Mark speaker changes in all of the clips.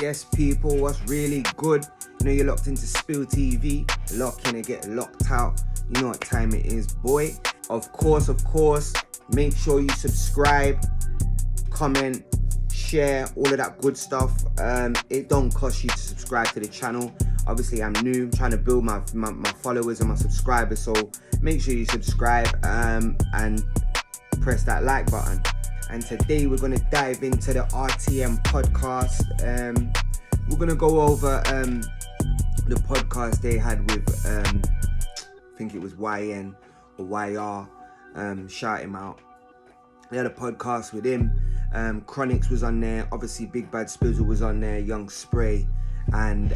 Speaker 1: Yes, people, what's really good? You know, you're locked into Spill TV. Lock in and get locked out. You know what time it is, boy. Of course, make sure you subscribe, comment, share, all of that good stuff. It don't cost you to subscribe to the channel. Obviously, I'm new. I'm trying to build my followers and my subscribers. So make sure you subscribe and press that like button. And today we're going to dive into the RTM podcast. We're going to go over the podcast they had with, I think it was YN or YR. Shout him out. They had a podcast with him. Chroniks was on there. Obviously, Big Bad Spizzle was on there. Young Spray. And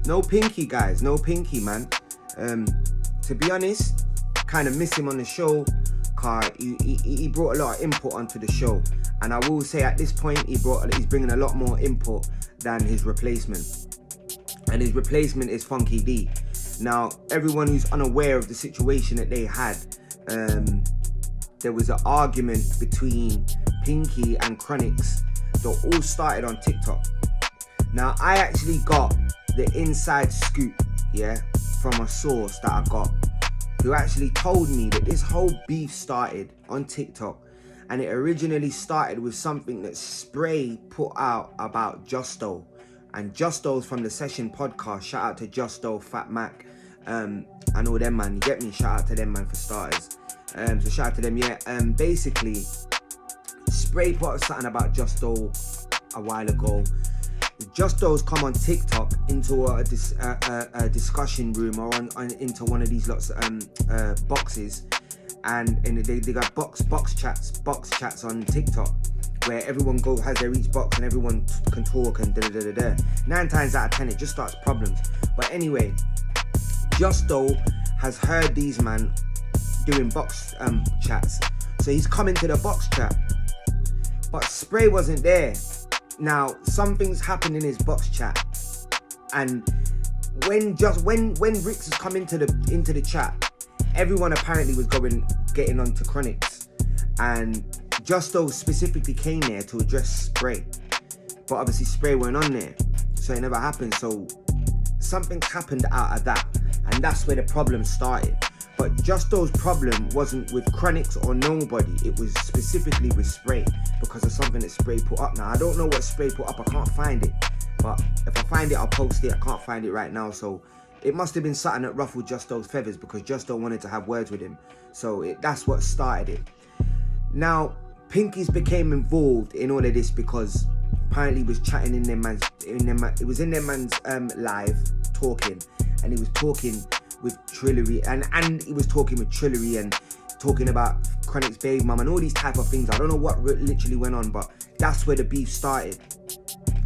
Speaker 1: no Pinky, guys. No Pinky, man. To be honest, kind of miss him on the show. He brought a lot of input onto the show, and I will say at this point he's bringing a lot more input than his replacement, and his replacement is Funky D. Now, everyone who's unaware of the situation that they had, there was an argument between Pinky and Chroniks that all started on TikTok. Now, I actually got the inside scoop, from a source that I got, who actually told me that this whole beef started on TikTok, and it originally started with something that Spray put out about Justo, and Justo's from the Session podcast. Shout out to Justo, Fat Mac, and all them, man. You get me? Shout out to them, man, for starters. So shout out to them. Basically, Spray put out something about Justo a while ago. Justo's come on TikTok into a discussion room or into one of these lots boxes, and they got box chats on TikTok where everyone has their each box and everyone can talk and da. 9 times out of 10 it just starts problems. But anyway, Justo has heard these man doing box chats, so he's come into the box chat, but Spray wasn't there. Now, something's happened in his box chat, and when Rix has come into the chat, everyone apparently was getting onto Chroniks, and Justo specifically came there to address Spray, but obviously Spray weren't on there, so it never happened. So something's happened out of that, and that's where the problem started. But Justo's problem wasn't with Chroniks or nobody. It was specifically with Spray because of something that Spray put up. Now, I don't know what Spray put up. I can't find it. But if I find it, I'll post it. I can't find it right now. So it must have been something that ruffled Justo's feathers because Justo wanted to have words with him. So that's what started it. Now, Pinky's became involved in all of this because apparently he was chatting it was in their man's live talking, and he was talking with Trillery, and he was talking with Trillery and talking about Chroniks' baby mum and all these type of things. I don't know what literally went on, but that's where the beef started.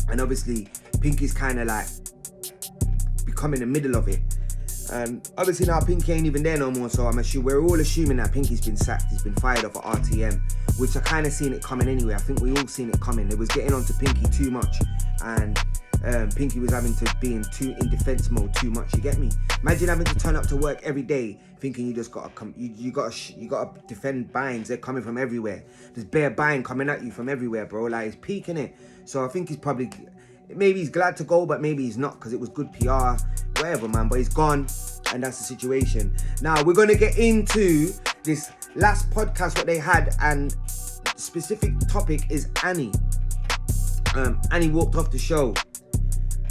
Speaker 1: And obviously Pinky's kind of like becoming the middle of it, and obviously now Pinky ain't even there no more, so we're all assuming that Pinky's been sacked. He's been fired off at RTM, which I kind of seen it coming anyway. I think we all seen it coming. It was getting onto Pinky too much, and Pinky was having to be in defense mode too much. You get me? Imagine having to turn up to work every day thinking you just gotta come. You gotta defend binds. They're coming from everywhere. There's bare bind coming at you from everywhere, bro. Like, it's peaking it. So I think maybe he's glad to go, but maybe he's not because it was good PR, whatever, man. But he's gone, and that's the situation. Now we're gonna get into this last podcast what they had, and specific topic is Annie. Annie walked off the show.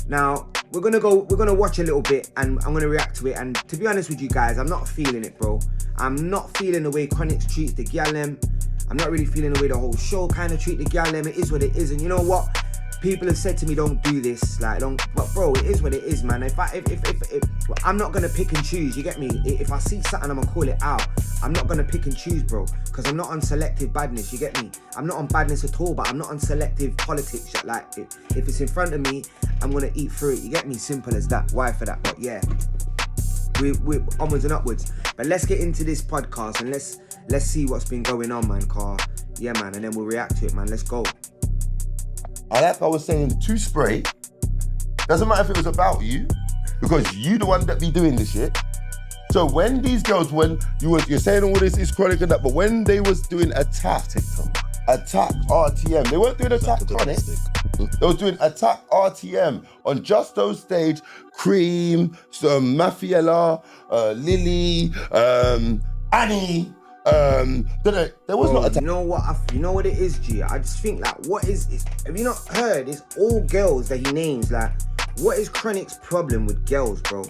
Speaker 1: Now, we're gonna watch a little bit, and I'm gonna react to it. And to be honest with you guys, I'm not feeling it, bro. I'm not feeling the way Chroniks treats the gal them. I'm not really feeling the way the whole show kind of treat the gal them. It is what it is, and you know what? People have said to me, don't do this, but bro, it is what it is, man. If I'm not gonna pick and choose, you get me? If I see something, I'm gonna call it out. I'm not gonna pick and choose, bro, because I'm not on selective badness, you get me? I'm not on badness at all, but I'm not on selective politics. Like, if it's in front of me, I'm gonna eat through it, you get me? Simple as that. Why for that? But yeah, we're onwards and upwards. But let's get into this podcast and let's see what's been going on, man. Yeah, man, and then we'll react to it, man. Let's go.
Speaker 2: Like I was saying to Spray, doesn't matter if it was about you, because you the one that be doing this shit. So when these girls, when you're saying all this is Chronic and that, but when they was doing attack RTM, they weren't doing attack Chronic. They was doing Attack RTM on Justo's stage. Cream, Mafiella, Lily, Annie. There was not Attack.
Speaker 1: You know what it is, G? I just think like, have you not heard? It's all girls that he names. Like, what is Chroniks' problem with girls, bro?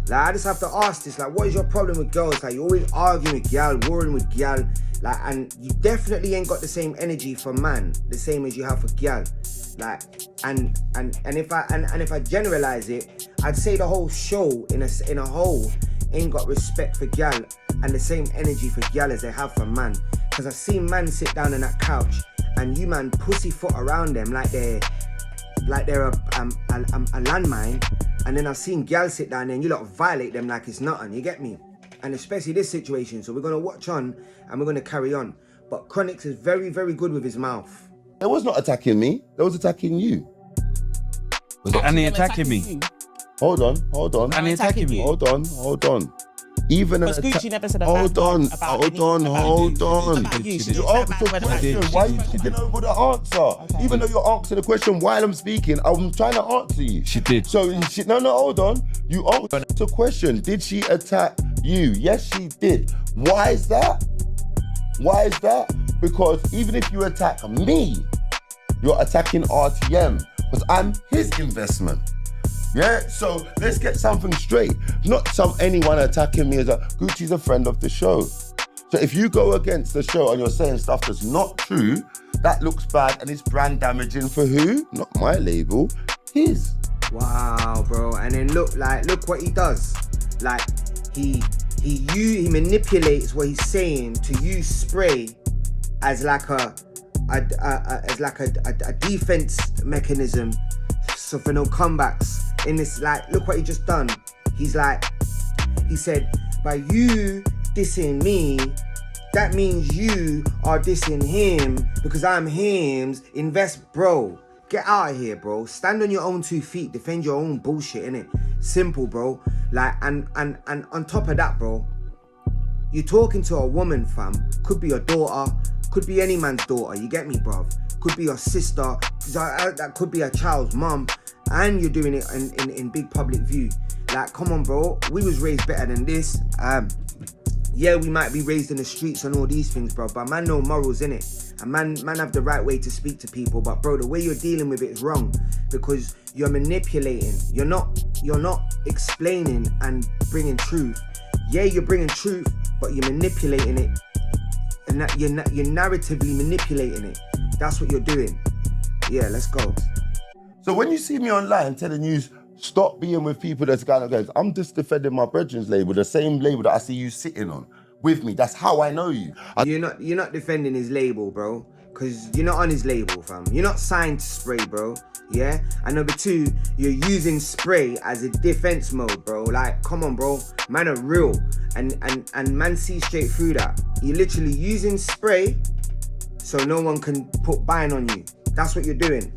Speaker 1: Like, I just have to ask this. Like, what is your problem with girls? Like, you always arguing with gal, warring with gal. Like, and you definitely ain't got the same energy for man, the same as you have for gal. Like, and if I generalize it, I'd say the whole show in a whole ain't got respect for gal and the same energy for gal as they have for man. Cause I've seen man sit down on that couch and you man pussyfoot around them like they're a landmine, and then I've seen gal sit down there and you lot violate them like it's nothing. You get me? And especially this situation. So we're gonna watch on and we're gonna carry on. But Chroniks is very, very good with his mouth.
Speaker 2: They was not attacking me. They was attacking you.
Speaker 3: And they attacking me.
Speaker 2: Hold on.
Speaker 3: And they attacking me.
Speaker 2: Hold on. Even
Speaker 4: Because Gucci never said a
Speaker 2: hold
Speaker 4: bad
Speaker 2: on.
Speaker 4: word about you.
Speaker 2: You asked the question. Why are you skipping over the answer?
Speaker 4: Okay.
Speaker 2: Even though you're answering the question while I'm speaking, I'm trying to answer you.
Speaker 3: She did.
Speaker 2: So no, hold on. You asked the question. Did she attack you? Yes, she did. Why is that? Because even if you attack me, you're attacking RTM because I'm his investment. Yeah, so let's get something straight. Not anyone attacking me as Gucci's a friend of the show. So if you go against the show and you're saying stuff that's not true, that looks bad and it's brand damaging for who? Not my label, his.
Speaker 1: Wow, bro. And then look what he does. Like, he manipulates what he's saying to use spray as like a defense mechanism, so for no comebacks. In this, like, look what he just done. He said, by you dissing me, that means you are dissing him because I'm him's invest, bro. Get out of here, bro. Stand on your own 2 feet. Defend your own bullshit, innit? Simple, bro. Like, and on top of that, bro, you're talking to a woman, fam. Could be your daughter. Could be any man's daughter. You get me, bruv? Could be your sister. That could be a child's mum. And you're doing it in big public view. Like, come on, bro. We was raised better than this. Yeah, we might be raised in the streets and all these things, bro. But man, no morals, innit? And man have the right way to speak to people. But bro, the way you're dealing with it is wrong because you're manipulating. You're not explaining and bringing truth. Yeah, you're bringing truth, but you're manipulating it. And that you're narratively manipulating it. That's what you're doing. Yeah, let's go.
Speaker 2: So when you see me online telling you stop being with people that's kind of guys, I'm just defending my brethren's label, the same label that I see you sitting on with me. That's how I know you.
Speaker 1: You're not defending his label, bro, because you're not on his label, fam. You're not signed to spray, bro. Yeah. And number 2, you're using spray as a defense mode, bro. Like, come on, bro. Man are real, and man see straight through that. You're literally using spray so no one can put buying on you. That's what you're doing.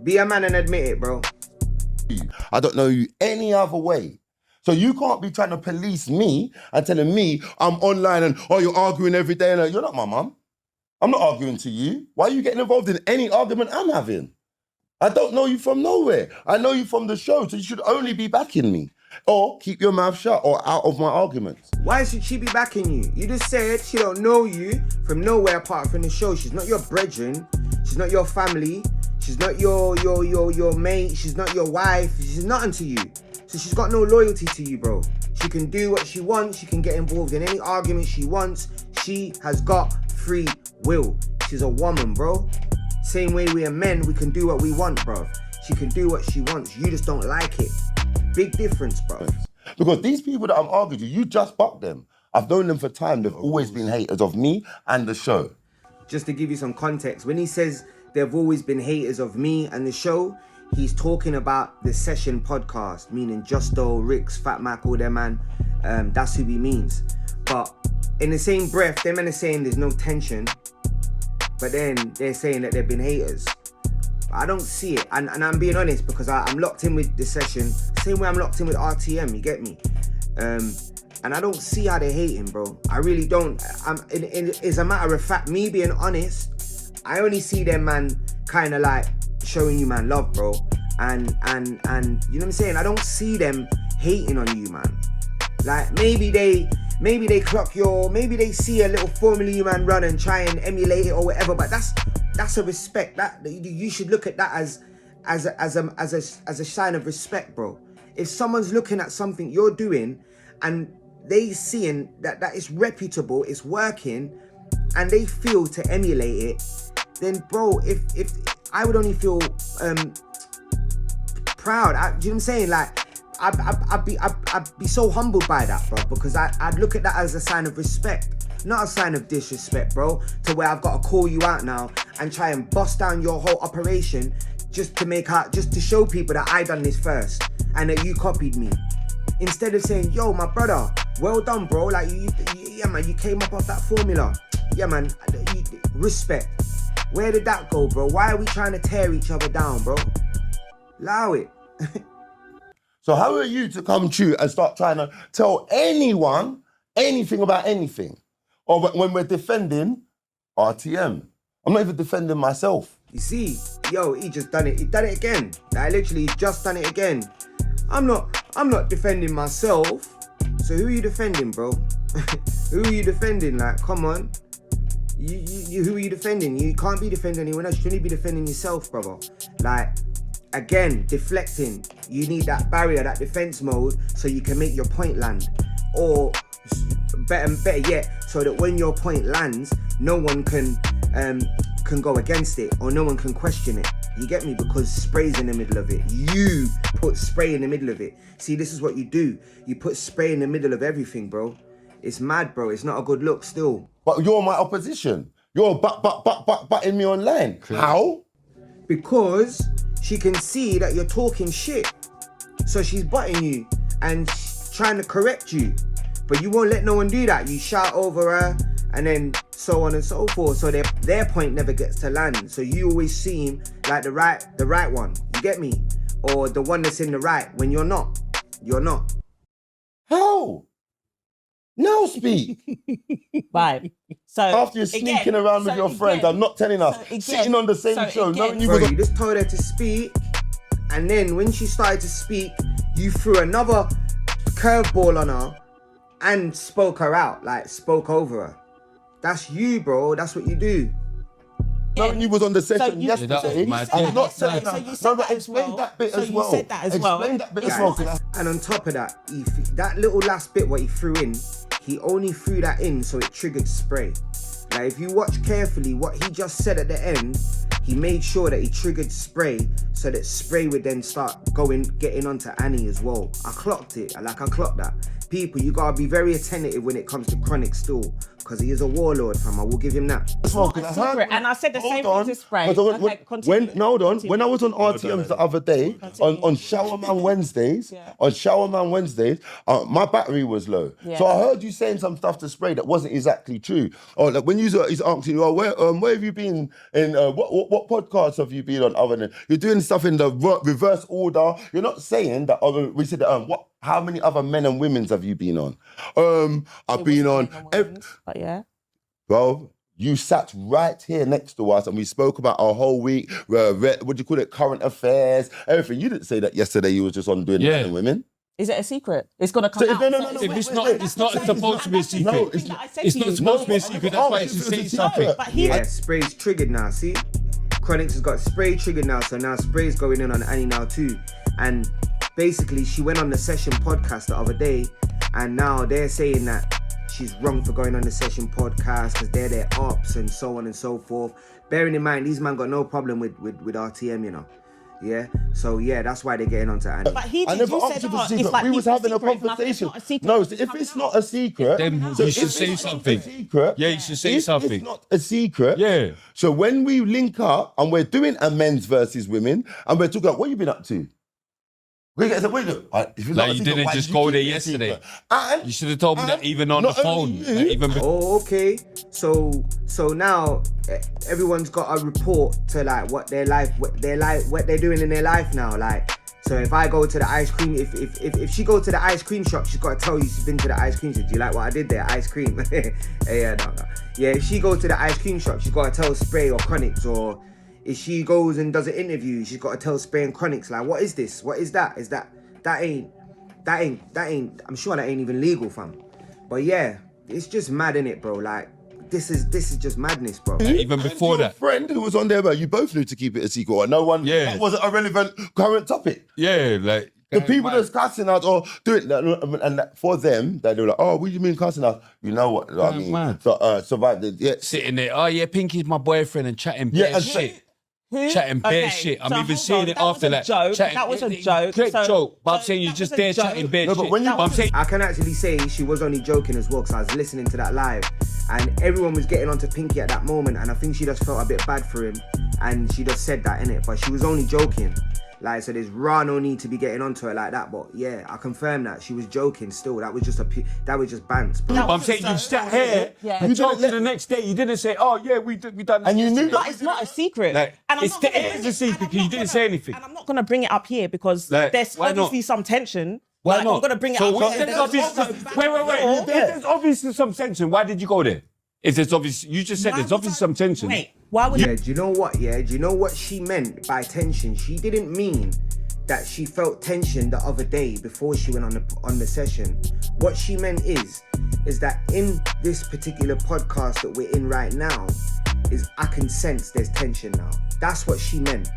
Speaker 1: Be a man and admit it, bro.
Speaker 2: I don't know you any other way. So you can't be trying to police me and telling me I'm online and, you're arguing every day. And you're not my mum. I'm not arguing to you. Why are you getting involved in any argument I'm having? I don't know you from nowhere. I know you from the show, so you should only be backing me. Or keep your mouth shut or out of my arguments.
Speaker 1: Why should she be backing you? You just said she don't know you from nowhere apart from the show. She's not your brethren. She's not your family. She's not your mate. She's not your wife. She's nothing to you. So she's got no loyalty to you, bro. She can do what she wants. She can get involved in any argument she wants. She has got free will. She's a woman, bro. Same way we are men, we can do what we want, bro. She can do what she wants. You just don't like it. Big difference, bro.
Speaker 2: Because these people that I'm arguing with, you just bucked them. I've known them for time. They've always been haters of me and the show.
Speaker 1: Just to give you some context, when he says they've always been haters of me and the show, he's talking about the Session podcast, meaning Justo, Ricks, Fat Mac, all them, man. That's who he means. But in the same breath, them men are saying there's no tension, but then they're saying that they've been haters. I don't see it, and I'm being honest because I'm locked in with the Session, same way I'm locked in with RTM, you get me? And I don't see how they're hating, bro. I really don't. As a matter of fact, me being honest, I only see them, man, kind of like showing you man love, bro. And you know what I'm saying? I don't see them hating on you, man. Like maybe they clock maybe they see a little Formula U man run and try and emulate it or whatever. But that's a respect. That you should look at that as a sign of respect, bro. If someone's looking at something you're doing and they seeing that it's reputable, it's working, and they feel to emulate it, then bro, if I would only feel proud. Do you know what I'm saying? Like I'd be so humbled by that, bro, because I'd look at that as a sign of respect, not a sign of disrespect, bro, to where I've got to call you out now and try and bust down your whole operation just to show people that I done this first and that you copied me. Instead of saying, yo, my brother, well done, bro. Like, yeah, man, you came up off that formula. Yeah, man, respect. Where did that go, bro? Why are we trying to tear each other down, bro? Allow it.
Speaker 2: So how are you to come true and start trying to tell anyone anything about anything? Or when we're defending RTM, I'm not even defending myself.
Speaker 1: You see, yo, he just done it. He done it again. Like, literally, he's just done it again. I'm not defending myself. So who are you defending, bro? Who are you defending? Like, come on. You who are you defending? You can't be defending anyone else. You shouldn't be defending yourself, brother. Like, again, deflecting. You need that barrier, that defense mode, so you can make your point land. Or better yet, so that when your point lands, no one can go against it, or no one can question it. You get me? Because spray's in the middle of it. You put spray in the middle of it. See, this is what you do. You put spray in the middle of everything, bro. It's mad, bro. It's not a good look still.
Speaker 2: But you're my opposition. You're butting me online. How?
Speaker 1: Because she can see that you're talking shit. So she's butting you and trying to correct you. But you won't let no one do that. You shout over her and then so on and so forth. So their point never gets to land. So you always seem like the right one. You get me? Or the one that's in the right when you're not. You're not.
Speaker 2: How? Now speak.
Speaker 4: Right. So
Speaker 2: after you're sneaking around with your friends, I'm not telling us, sitting on the same show.
Speaker 1: Bro, you just told her to speak, and then when she started to speak, you threw another curveball on her and spoke her out, like spoke over her. That's you, bro. That's what you do.
Speaker 2: Knowing you was on the session yesterday, I'm not saying
Speaker 4: that.
Speaker 2: Explain that bit as well.
Speaker 4: You said that as well.
Speaker 2: Explain that bit as well.
Speaker 1: And on top of that, that little last bit what he threw in, he only threw that in so it triggered spray. Like, if you watch carefully what he just said at the end, he made sure that he triggered spray so that spray would then start getting onto Annie as well. I clocked it. I clocked that. People, you gotta be very attentive when it comes to Chroniks still, because he is a warlord, fam. I will give him that.
Speaker 4: And I said the same thing to Spray.
Speaker 2: When I was on RTMs the other day, on Showerman Wednesdays, my battery was low. Yeah. So I heard you saying some stuff to Spray that wasn't exactly true. Or like when he's asking you, where have you been in, what podcasts have you been on other than, you're doing stuff in the reverse order. You're not saying that, we said, how many other men and women's have you been on? I've been on...
Speaker 4: But yeah.
Speaker 2: Bro, you sat right here next to us and we spoke about our whole week, what do you call it, current affairs, everything. You didn't say that yesterday you was just on doing men and women.
Speaker 4: Is it a secret? It's going to come out.
Speaker 3: No. If it's not supposed to be a secret. No, it's not supposed to be a secret. That's why it's saying something.
Speaker 1: Yeah, Spray's triggered now, see? Chroniks has got Spray triggered now, so now Spray's going in on Annie now too. And basically, she went on the Session podcast the other day, and now they're saying that she's wrong for going on the Session podcast because they're their Opps and so on and so forth. Bearing in mind, these man got no problem with RTM, you know. Yeah, so yeah, that's why they're getting onto Annie.
Speaker 4: But he did, you said,
Speaker 2: it's like we was having a conversation. No, if it's not a secret,
Speaker 3: then you should say something. Yeah, you should say something.
Speaker 2: It's not a secret.
Speaker 3: Yeah.
Speaker 2: So when we link up and we're doing a men's versus women, and we're talking about what you been up to. You didn't just go there yesterday.
Speaker 3: You should have told me that even on the phone.
Speaker 1: Oh, okay. So now everyone's got a report to like what they're doing in their life now. Like, so if I go to the ice cream, if she go to the ice cream shop, she's got to tell you she's been to the ice cream shop. Do you like what I did there? Ice cream. Yeah, no. Yeah, if she go to the ice cream shop, she's got to tell Spray or Chroniks, or if she goes and does an interview, she's got to tell Spray and Chroniks, like, what is this? What is that? Is that ain't, I'm sure that ain't even legal, fam. But yeah, it's just mad, innit, bro? Like, this is just madness, bro.
Speaker 3: Even before that.
Speaker 2: friend who was on there, but you both knew to keep it a secret, or no one,
Speaker 3: Yeah.
Speaker 2: that wasn't a relevant current topic.
Speaker 3: Yeah, like
Speaker 2: The people that's cussing out or doing that, and that for them, that they were like, oh, what do you mean cussing out? You know what? I mean,
Speaker 3: mad.
Speaker 2: survived it. Yeah.
Speaker 3: sitting there, oh yeah, Pinky's my boyfriend and chatting bare
Speaker 2: Yeah, and
Speaker 3: shit.
Speaker 4: Who?
Speaker 3: Chatting bare
Speaker 4: Okay,
Speaker 3: shit. I'm
Speaker 4: so
Speaker 3: even
Speaker 4: hold
Speaker 3: seeing
Speaker 4: on,
Speaker 3: it
Speaker 4: that was
Speaker 3: after
Speaker 4: a
Speaker 3: that.
Speaker 4: joke.
Speaker 3: Chatting,
Speaker 4: That was a joke.
Speaker 3: Correct
Speaker 4: So-
Speaker 3: joke. But I'm
Speaker 4: so
Speaker 3: saying you're
Speaker 4: that
Speaker 3: just
Speaker 4: was a
Speaker 3: there
Speaker 4: joke.
Speaker 3: chatting bare
Speaker 2: No, but
Speaker 3: shit.
Speaker 2: when you-
Speaker 3: But I'm saying
Speaker 1: I can actually say she was only joking as well, because I was listening to that live and everyone was getting onto Pinky at that moment, and I think she just felt a bit bad for him and she just said that, innit? But she was only joking. Like, so there's no need to be getting onto her like that. But yeah, I confirm that she was joking still. That was just bants.
Speaker 3: But I'm saying you sat here
Speaker 4: Yeah.
Speaker 3: and talked to the next day. You didn't say, oh yeah, we done.
Speaker 2: And you knew
Speaker 4: But
Speaker 2: that.
Speaker 4: it's not a secret.
Speaker 3: Like,
Speaker 4: And I'm
Speaker 3: it's
Speaker 4: not
Speaker 3: the-
Speaker 4: gonna
Speaker 3: it
Speaker 4: bring
Speaker 3: is a secret
Speaker 4: and I'm
Speaker 3: because you
Speaker 4: not
Speaker 3: didn't
Speaker 4: gonna-
Speaker 3: say anything.
Speaker 4: And I'm not going to bring it up here because
Speaker 3: Like,
Speaker 4: there's
Speaker 3: why not?
Speaker 4: obviously some tension.
Speaker 3: Why
Speaker 4: Like,
Speaker 3: not?
Speaker 4: I'm going to bring it
Speaker 3: So
Speaker 4: up
Speaker 3: what-
Speaker 4: here.
Speaker 3: there's obviously, wait. If there's obviously some tension, why did you go there? If there's obviously, you just said
Speaker 4: Why
Speaker 3: there's
Speaker 4: would
Speaker 3: obviously
Speaker 4: I-
Speaker 3: some tension.
Speaker 4: Wait, why would
Speaker 1: Yeah, do you know what? Yeah, do you know what she meant by tension? She didn't mean that she felt tension the other day before she went on the session. What she meant is that in this particular podcast that we're in right now, is I can sense there's tension now. That's what she meant.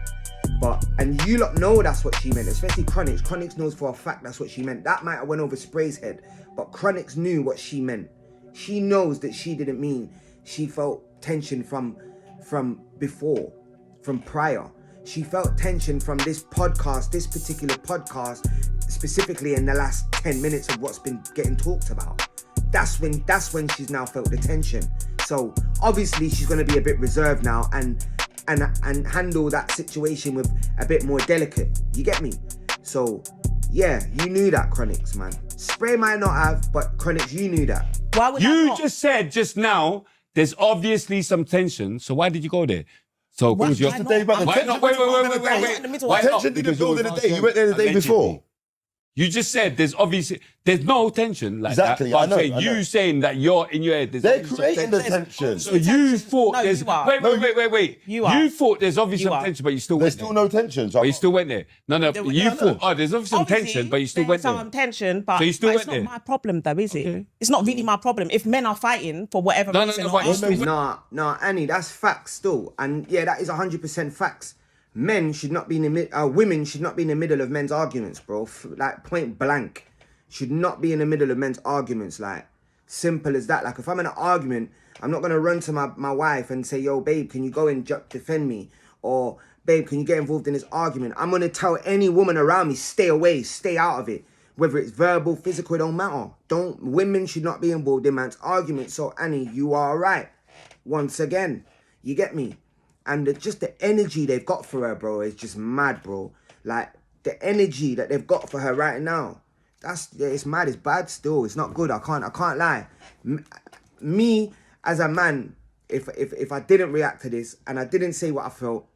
Speaker 1: And you lot know that's what she meant, especially Chroniks. Chroniks knows for a fact that's what she meant. That might have went over Spray's head, but Chroniks knew what she meant. She knows that she didn't mean she felt tension from before, from prior. She felt tension from this podcast, this particular podcast, specifically in the last 10 minutes of what's been getting talked about. That's when she's now felt the tension. So obviously she's gonna be a bit reserved now and handle that situation with a bit more delicate. You get me? So yeah, you knew that, Chroniks, man. Spray might not have, but Chroniks, you knew that.
Speaker 4: Why would I
Speaker 3: You
Speaker 4: not?
Speaker 3: just said just now there's obviously some tension. So why did you go there? So what was your
Speaker 4: why not?
Speaker 2: Day, but the
Speaker 3: Why
Speaker 2: tension
Speaker 3: not? Wait.
Speaker 4: in the middle.
Speaker 3: Why
Speaker 2: The
Speaker 3: not?
Speaker 2: tension didn't
Speaker 3: Because
Speaker 2: build
Speaker 3: you
Speaker 2: in
Speaker 3: were
Speaker 2: the day. You went there the day
Speaker 3: allegedly.
Speaker 2: before.
Speaker 3: You just said there's no tension like
Speaker 2: Exactly,
Speaker 3: that. But
Speaker 2: I
Speaker 3: I'm
Speaker 2: know,
Speaker 3: saying
Speaker 2: I know.
Speaker 3: you saying that you're in your head. There's
Speaker 2: They're
Speaker 3: obviously
Speaker 2: creating
Speaker 3: some
Speaker 2: the tension.
Speaker 3: So you thought
Speaker 4: No,
Speaker 3: there's
Speaker 4: you are.
Speaker 3: wait.
Speaker 4: You are.
Speaker 3: You thought there's obviously
Speaker 4: You
Speaker 3: some
Speaker 4: are.
Speaker 3: tension, but you still
Speaker 2: There's
Speaker 3: went
Speaker 2: still
Speaker 3: there.
Speaker 2: no tension. So
Speaker 3: But you still went there. No.
Speaker 4: No,
Speaker 3: You
Speaker 4: no.
Speaker 3: thought, there's obviously some
Speaker 4: Obviously,
Speaker 3: tension, but you still
Speaker 4: there's
Speaker 3: went there.
Speaker 4: some tension, but,
Speaker 3: So you still
Speaker 4: but
Speaker 3: went
Speaker 4: it's
Speaker 3: there?
Speaker 4: not my problem, though, is it?
Speaker 3: Okay.
Speaker 4: It's not really my problem. If men are fighting for whatever
Speaker 3: No,
Speaker 4: reason,
Speaker 3: but you
Speaker 4: or
Speaker 3: still went.
Speaker 1: Nah, Annie, that's facts still. And yeah, that is 100% facts. Men should not be in the women should not be in the middle of men's arguments, bro. Like, point blank. Should not be in the middle of men's arguments. Like, simple as that. Like, if I'm in an argument, I'm not gonna run to my wife and say, yo, babe, can you go and defend me? Or, babe, can you get involved in this argument? I'm gonna tell any woman around me, stay away, stay out of it. Whether it's verbal, physical, it don't matter. Women should not be involved in man's arguments. So, Annie, you are right. Once again, you get me? And just the energy they've got for her, bro, is just mad, bro. Like, the energy that they've got for her right now, it's mad. It's bad still. It's not good. I can't lie. Me as a man, if I didn't react to this and I didn't say what I felt,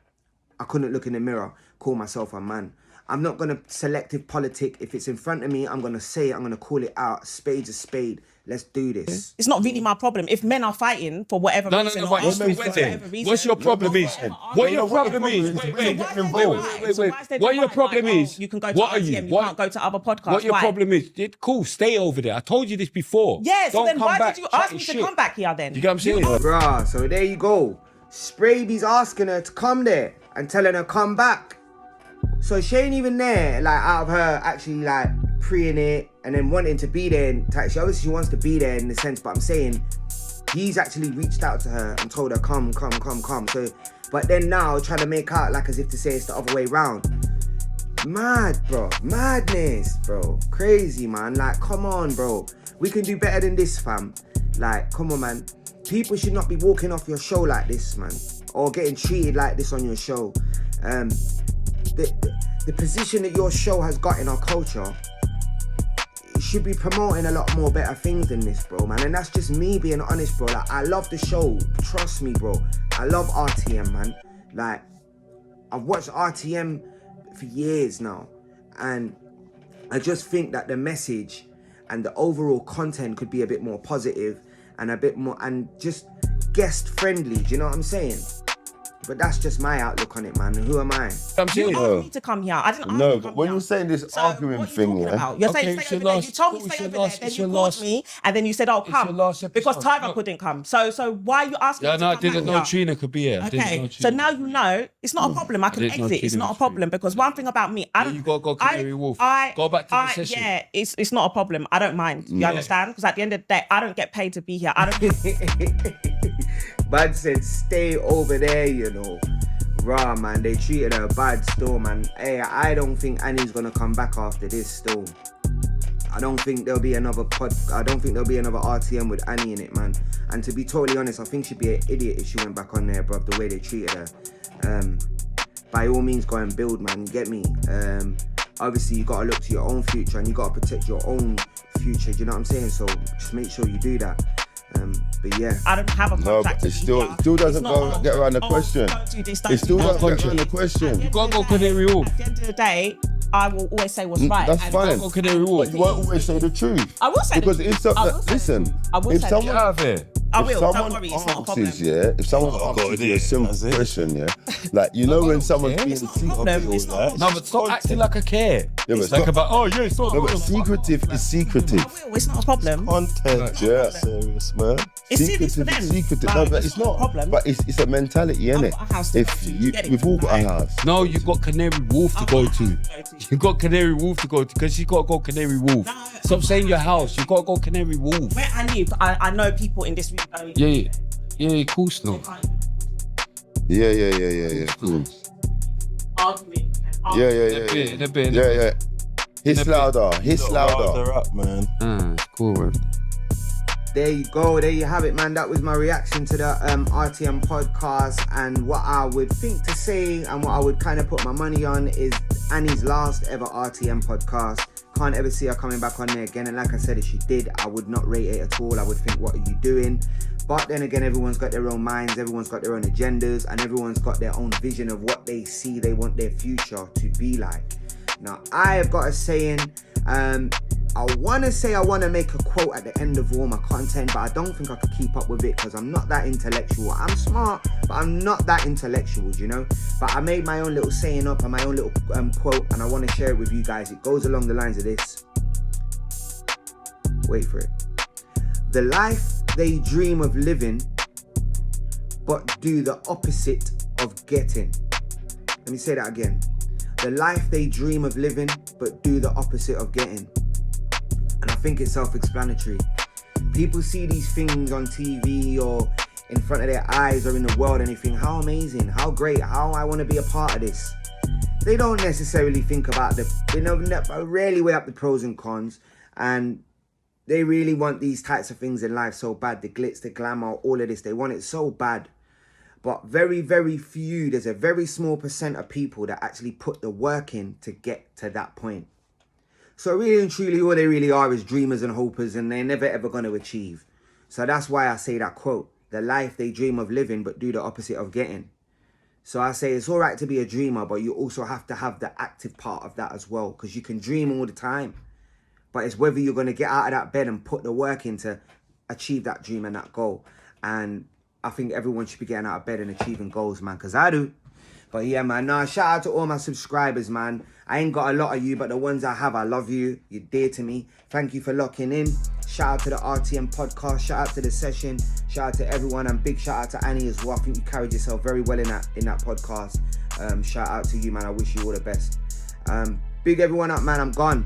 Speaker 1: I couldn't look in the mirror, call myself a man. I'm not gonna selective politic. If it's in front of me, I'm gonna say it. I'm gonna call it out. Spade's a spade. Let's do this.
Speaker 4: it's not really my problem. If men are fighting for whatever
Speaker 3: No,
Speaker 4: reason,
Speaker 3: but
Speaker 4: or
Speaker 3: you still
Speaker 4: arguing
Speaker 3: went
Speaker 4: for
Speaker 3: there.
Speaker 4: whatever reason,
Speaker 3: What's your problem is? What your problem is? Wait. What your problem is?
Speaker 4: You can go to
Speaker 3: What are
Speaker 4: RTM,
Speaker 3: you?
Speaker 4: you can't go to other podcasts.
Speaker 3: What your
Speaker 4: Why?
Speaker 3: problem is? Cool, stay over there. I told you this before.
Speaker 4: Yeah, so
Speaker 3: Don't
Speaker 4: then
Speaker 3: come
Speaker 4: why
Speaker 3: back
Speaker 4: did you ask
Speaker 3: chatting
Speaker 4: me to
Speaker 3: shit.
Speaker 4: come back here then?
Speaker 3: You get what I'm saying?
Speaker 1: Bruh, so there you go. Spraybee's asking her to come there and telling her come back. So she ain't even there, like, out of her actually like preying it and then wanting to be there. And she obviously wants to be there in the sense, but I'm saying he's actually reached out to her and told her come. So, but then now trying to make out like as if to say it's the other way round. Mad, bro. Madness, bro. Crazy, man. Like, come on, bro. We can do better than this, fam. Like, come on, man. People should not be walking off your show like this, man, or getting treated like this on your show. The position that your show has got in our culture, it should be promoting a lot more better things than this, bro, man. And that's just me being honest, bro. Like, I love the show. Trust me, bro. I love RTM, man. Like, I've watched RTM for years now, and I just think that the message and the overall content could be a bit more positive and a bit more, and just guest friendly. Do you know what I'm saying? But that's just my outlook on it, man. Who am I?
Speaker 3: I'm
Speaker 4: You
Speaker 3: saying.
Speaker 4: asked me to come here. I didn't ask you
Speaker 2: No,
Speaker 4: to
Speaker 2: but
Speaker 4: come
Speaker 2: when
Speaker 4: here.
Speaker 2: you're saying this
Speaker 4: So
Speaker 2: arguing
Speaker 4: what are you
Speaker 2: thing,
Speaker 4: talking
Speaker 2: yeah.
Speaker 4: about? You're
Speaker 3: Okay,
Speaker 4: saying
Speaker 3: it's
Speaker 4: stay
Speaker 3: your
Speaker 4: over there.
Speaker 3: last-
Speaker 4: You told me
Speaker 3: it's
Speaker 4: stay
Speaker 3: your
Speaker 4: over
Speaker 3: last-
Speaker 4: there.
Speaker 3: it's
Speaker 4: Then you
Speaker 3: your
Speaker 4: called
Speaker 3: last-
Speaker 4: me, and then you said, "Oh,
Speaker 3: it's your
Speaker 4: come,"
Speaker 3: last
Speaker 4: because
Speaker 3: episode.
Speaker 4: Tiger
Speaker 3: No.
Speaker 4: couldn't come. So why are you asking?
Speaker 3: Yeah,
Speaker 4: me to
Speaker 3: no, I
Speaker 4: come
Speaker 3: didn't
Speaker 4: back
Speaker 3: know
Speaker 4: here?
Speaker 3: Trina could be here. I didn't know
Speaker 4: Okay,
Speaker 3: Trina
Speaker 4: so now you know it's not a problem. I can
Speaker 3: didn't know
Speaker 4: exit. It's
Speaker 3: Trina
Speaker 4: not a
Speaker 3: was
Speaker 4: problem
Speaker 3: free.
Speaker 4: because one thing about me, I don't.
Speaker 3: you gotta go Canary Wharf. Go back to the session.
Speaker 4: Yeah, it's not a problem. I don't mind. You understand? Because at the end of the day, I don't get paid to be here. I don't.
Speaker 1: Bad said stay over there, you know. Raw, man. They treated her bad still, man. Hey, I don't think Annie's gonna come back after this still. I don't think there'll be another RTM with Annie in it, man. And to be totally honest, I think she'd be an idiot if she went back on there, bruv, the way they treated her. By all means, go and build, man. You get me? Obviously, you gotta look to your own future and you gotta protect your own future. Do you know what I'm saying? So just make sure you do that. But yeah,
Speaker 4: I don't have a
Speaker 2: No,
Speaker 4: contract.
Speaker 2: but it still doesn't get around the question.
Speaker 4: Don't do this, don't
Speaker 2: It still
Speaker 4: do that.
Speaker 2: doesn't get around the question.
Speaker 3: You gotta go Canary Wharf.
Speaker 4: At the end of the day, I will always say what's right.
Speaker 2: That's
Speaker 4: and-
Speaker 2: fine.
Speaker 3: Go Canary Wharf.
Speaker 2: But you won't always say the truth.
Speaker 4: I will say the
Speaker 2: because
Speaker 4: truth.
Speaker 2: if some,
Speaker 4: I will say the
Speaker 2: listen,
Speaker 4: truth. I will
Speaker 2: if
Speaker 4: say the
Speaker 2: someone
Speaker 3: Get out of here.
Speaker 4: I
Speaker 2: if
Speaker 4: will. Don't
Speaker 2: someone
Speaker 4: worry, it's not a problem.
Speaker 2: asks, yeah, if someone asks you a simple question, yeah, like you know when someone's being
Speaker 4: It's not a
Speaker 2: secretive,
Speaker 4: problem. It's not a
Speaker 3: No, but stop acting like I care.
Speaker 2: but
Speaker 3: It's
Speaker 2: stop-
Speaker 3: like about, oh yeah, it's not.
Speaker 2: no, but secretive is secretive.
Speaker 4: I will. It's not a problem.
Speaker 5: Content,
Speaker 2: Yeah.
Speaker 5: serious, man.
Speaker 4: It's serious for
Speaker 2: Secretive
Speaker 4: them.
Speaker 2: is secretive.
Speaker 4: Like,
Speaker 2: No, but it's
Speaker 4: not a
Speaker 2: not.
Speaker 4: problem.
Speaker 2: But it's a mentality, innit?
Speaker 4: got a house to
Speaker 2: If
Speaker 4: go to,
Speaker 2: you,
Speaker 4: get it?
Speaker 2: we've all got a
Speaker 4: Like-
Speaker 2: house.
Speaker 3: No, you got Canary Wharf to go to. You got Canary Wharf to go to because you gotta go Canary Wharf.
Speaker 4: No.
Speaker 3: Stop saying your house. You gotta go Canary Wharf.
Speaker 4: Where I live, I know people in this region.
Speaker 3: Yeah, of course not.
Speaker 2: Yeah. Cool.
Speaker 4: Arguing.
Speaker 3: In a bit.
Speaker 2: Yeah. Hiss louder. Hiss louder.
Speaker 5: Louder up, man.
Speaker 3: Cool, man.
Speaker 1: there you go. There you have it, man. That was my reaction to the RTM podcast, and what I would think to say and what I would kind of put my money on is Annie's last ever RTM podcast. Can't ever see her coming back on there again. And like I said, if she did, I would not rate it at all. I would think, what are you doing? But then again, everyone's got their own minds, everyone's got their own agendas, and everyone's got their own vision of what they see they want their future to be like. Now, I have got a saying, I want to make a quote at the end of all my content, but I don't think I could keep up with it because I'm not that intellectual. I'm smart, but I'm not that intellectual, you know? But I made my own little saying up and my own little quote, and I want to share it with you guys. It goes along the lines of this. Wait for it. The life they dream of living, but do the opposite of getting. Let me say that again. The life they dream of living, but do the opposite of getting. And I think it's self-explanatory. People see these things on TV or in front of their eyes or in the world and they think, how amazing, how great, how I want to be a part of this. They don't necessarily think about rarely weigh up the pros and cons, and they really want these types of things in life so bad. The glitz, the glamour, all of this, they want it so bad. But very, very few, there's a very small percent of people that actually put the work in to get to that point. So really and truly, all they really are is dreamers and hopers, and they're never ever going to achieve. So that's why I say that quote, the life they dream of living, but do the opposite of getting. So I say it's all right to be a dreamer, but you also have to have the active part of that as well, because you can dream all the time. But it's whether you're going to get out of that bed and put the work in to achieve that dream and that goal. And I think everyone should be getting out of bed and achieving goals, man, because I do. But yeah, man, shout out to all my subscribers, man. I ain't got a lot of you, but the ones I have, I love you. You're dear to me. Thank you for locking in. Shout out to the RTM podcast. Shout out to the session. Shout out to everyone, and big shout out to Annie as well. I think you carried yourself very well in that podcast. Shout out to you, man. I wish you all the best. Big everyone up, man. I'm gone.